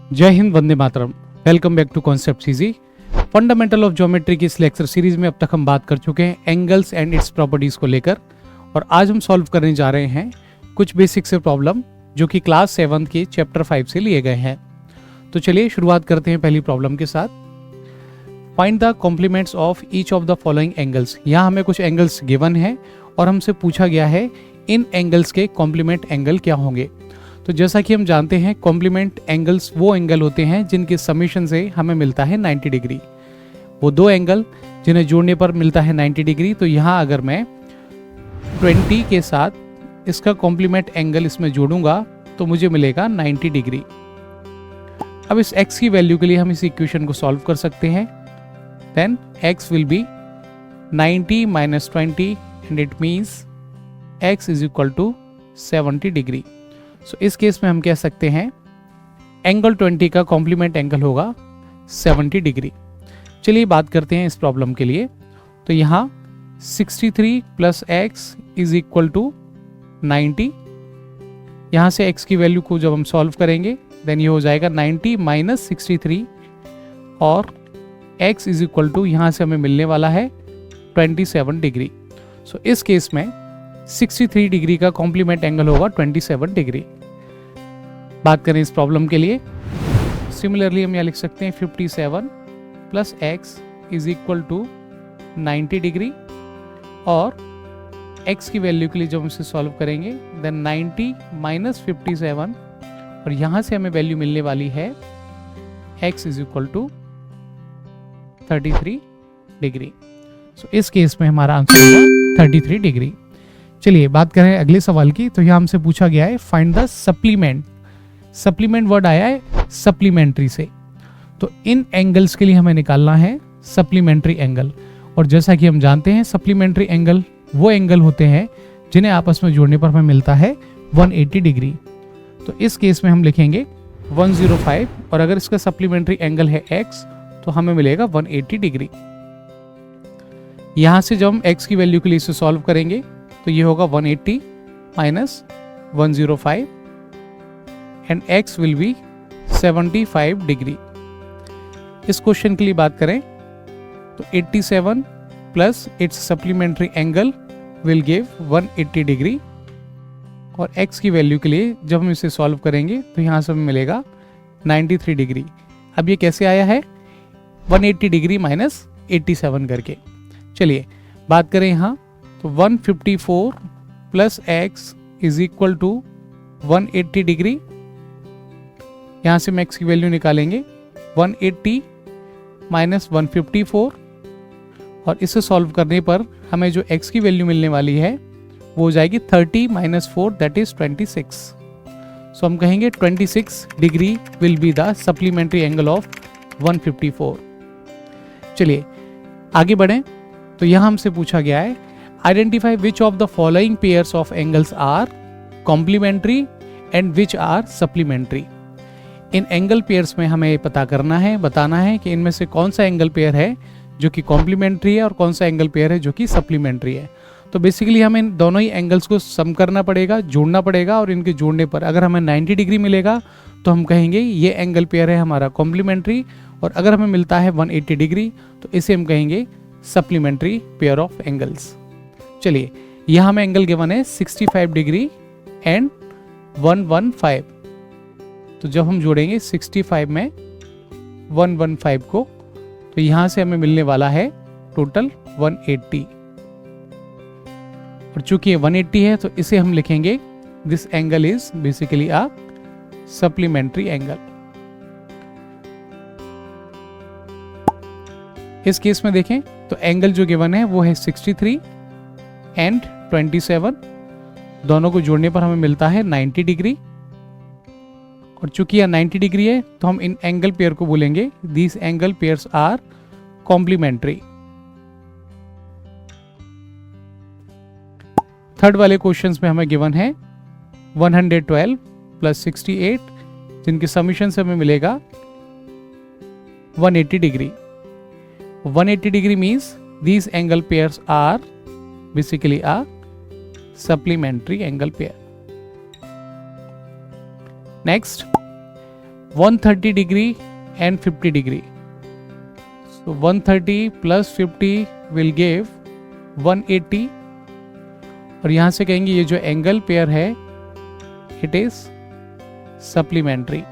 जय हिंद, वंदे मातरम। Welcome back to concept easy. Fundamental of geometry की इस लेक्चर सीरीज में अब तक हम बात कर चुके हैं एंगल्स एंड इट्स प्रॉपर्टीज को लेकर, और आज हम सॉल्व करने जा रहे हैं कुछ बेसिक से प्रॉब्लम जो कि क्लास 7 के चैप्टर 5 से लिए गए हैं। तो चलिए शुरुआत करते हैं पहली प्रॉब्लम के साथ। Find the complements of each of the following angles. यहाँ हमें कुछ एंगल्स गिवन है और हमसे पूछा गया है इन एंगल्स के कॉम्प्लीमेंट एंगल क्या होंगे। तो जैसा कि हम जानते हैं कॉम्प्लीमेंट एंगल्स वो एंगल होते हैं जिनके समेशन से हमें मिलता है 90 डिग्री। वो दो एंगल जिन्हें जोड़ने पर मिलता है 90 डिग्री। तो यहाँ अगर मैं 20 के साथ इसका कॉम्प्लीमेंट एंगल इसमें जोड़ूंगा तो मुझे मिलेगा 90 डिग्री। अब इस x की वैल्यू के लिए हम इस इक्वेशन को सॉल्व कर सकते हैं। Then x will be 90 minus 20 and it means x is equal to 70 degree. So इस केस में हम कह सकते हैं एंगल 20 का कॉम्प्लीमेंट एंगल होगा 70 डिग्री। चलिए बात करते हैं इस प्रॉब्लम के लिए। तो यहाँ 63 plus X is equal to 90। यहाँ से x की वैल्यू को जब हम सॉल्व करेंगे देन ये हो जाएगा 90 माइनस 63 और x इज इक्वल टू यहाँ से हमें मिलने वाला है 27 डिग्री। सो इस केस में 63 डिग्री का कॉम्प्लीमेंट एंगल होगा 27 डिग्री। बात करें इस प्रॉब्लम के लिए, सिमिलरली हम यहाँ लिख सकते हैं 57 plus X is equal to 90 degree और x की वैल्यू के लिए जब हम इसे सॉल्व करेंगे देन 90 माइनस 57 और यहाँ से हमें वैल्यू मिलने वाली है x is equal to 33 degree. So इस केस में हमारा आंसर होगा 33 डिग्री। चलिए बात करें अगले सवाल की। तो यहाँ हमसे पूछा गया है find the supplement. Supplement word आया है सप्लीमेंट्री से। तो इन एंगल्स के लिए हमें निकालना है सप्लीमेंट्री एंगल, और जैसा कि हम जानते हैं सप्लीमेंट्री एंगल वो एंगल होते हैं जिन्हें आपस में जोड़ने पर हमें मिलता है 180 डिग्री। तो इस केस में हम लिखेंगे 105 और अगर इसका सप्लीमेंट्री एंगल है x तो हमें मिलेगा 180 डिग्री। यहां से जब हम x की वैल्यू के लिए इसे सॉल्व करेंगे तो ये होगा 180 minus 105 and x will B 75 degree. इस क्वेश्चन के लिए बात करें तो 87 plus it's supplementary angle will give 180 degree और x की वैल्यू के लिए जब हम इसे सॉल्व करेंगे तो यहाँ से हमें मिलेगा 93 डिग्री। अब ये कैसे आया है 180 डिग्री माइनस 87 करके। चलिए बात करें यहाँ तो 154 plus X is equal to 180 degree. यहाँ से हम x की वैल्यू निकालेंगे 180 माइनस 154 और इसे सॉल्व करने पर हमें जो x की वैल्यू मिलने वाली है वो हो जाएगी 30 माइनस 4 दैट इज 26। सो हम कहेंगे 26 degree will be the supplementary angle of 154। चलिए आगे बढ़ें। तो यहाँ हमसे पूछा गया है identify which of the following pairs of angles are complementary and which are supplementary. इन एंगल पेयर्स में हमें पता करना है, बताना है कि इनमें से कौन सा एंगल पेयर है जो कि कॉम्प्लीमेंट्री है और कौन सा एंगल पेयर है जो कि सप्लीमेंट्री है। तो बेसिकली हमें इन दोनों ही एंगल्स को सम करना पड़ेगा, जोड़ना पड़ेगा, और इनके जोड़ने पर अगर हमें 90 डिग्री मिलेगा तो हम कहेंगे ये एंगल पेयर है हमारा कॉम्प्लीमेंट्री, और अगर हमें मिलता है 180 डिग्री तो इसे हम कहेंगे सप्लीमेंट्री पेयर ऑफ एंगल्स। चलिए यहाँ हमें एंगल गिवन है 65 डिग्री एंड 115। तो जब हम जोड़ेंगे 65 में 115 को तो यहाँ से हमें मिलने वाला है टोटल 180, और चूंकि ये 180 है तो इसे हम लिखेंगे this angle is basically a supplementary angle. इस केस में देखें तो एंगल जो गिवन है वो है 63 एंड 27। दोनों को जोड़ने पर हमें मिलता है 90 डिग्री, और चूंकि यह 90 डिग्री है तो हम इन एंगल पेयर को बोलेंगे these angle pairs are complementary. Third वाले क्वेश्चंस में हमें गिवन है 112 प्लस 68 जिनके समीशन से हमें मिलेगा 180 degree. 180 degree means these angle pairs are basically a supplementary angle pair. Next 130 degree and 50 degree. So 130 plus 50 will give 180. और यहाँ से कहेंगे ये जो एंगल पेयर है it is supplementary.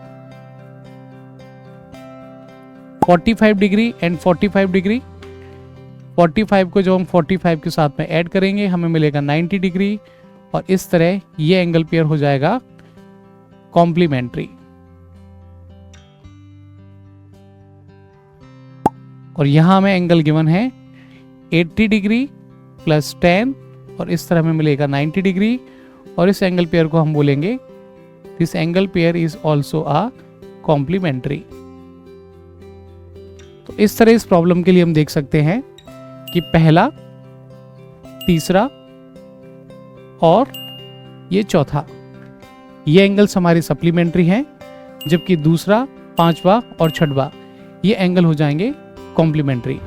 45 degree and 45 degree. 45 को जब हम 45 के साथ में ऐड करेंगे हमें मिलेगा 90 डिग्री और इस तरह ये एंगल पेयर हो जाएगा कॉम्प्लीमेंट्री. और यहाँ हमें एंगल गिवन है 80 डिग्री प्लस 10 और इस तरह हमें मिलेगा 90 डिग्री और इस एंगल पेयर को हम बोलेंगे this angle pair is also a complementary. तो इस तरह इस प्रॉब्लम के लिए हम देख सकते हैं कि पहला, तीसरा और ये चौथा ये एंगल्स हमारे सप्लीमेंट्री हैं, जबकि दूसरा, पांचवा और छठवा ये एंगल हो जाएंगे कॉम्प्लीमेंट्री.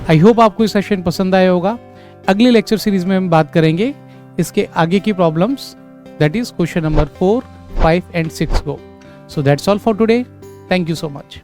आई होप आपको ये सेशन पसंद आया होगा. अगले लेक्चर सीरीज में हम बात करेंगे इसके आगे की problems, that is question number 4, 5 and 6 को. So that's all for today. Thank you so much.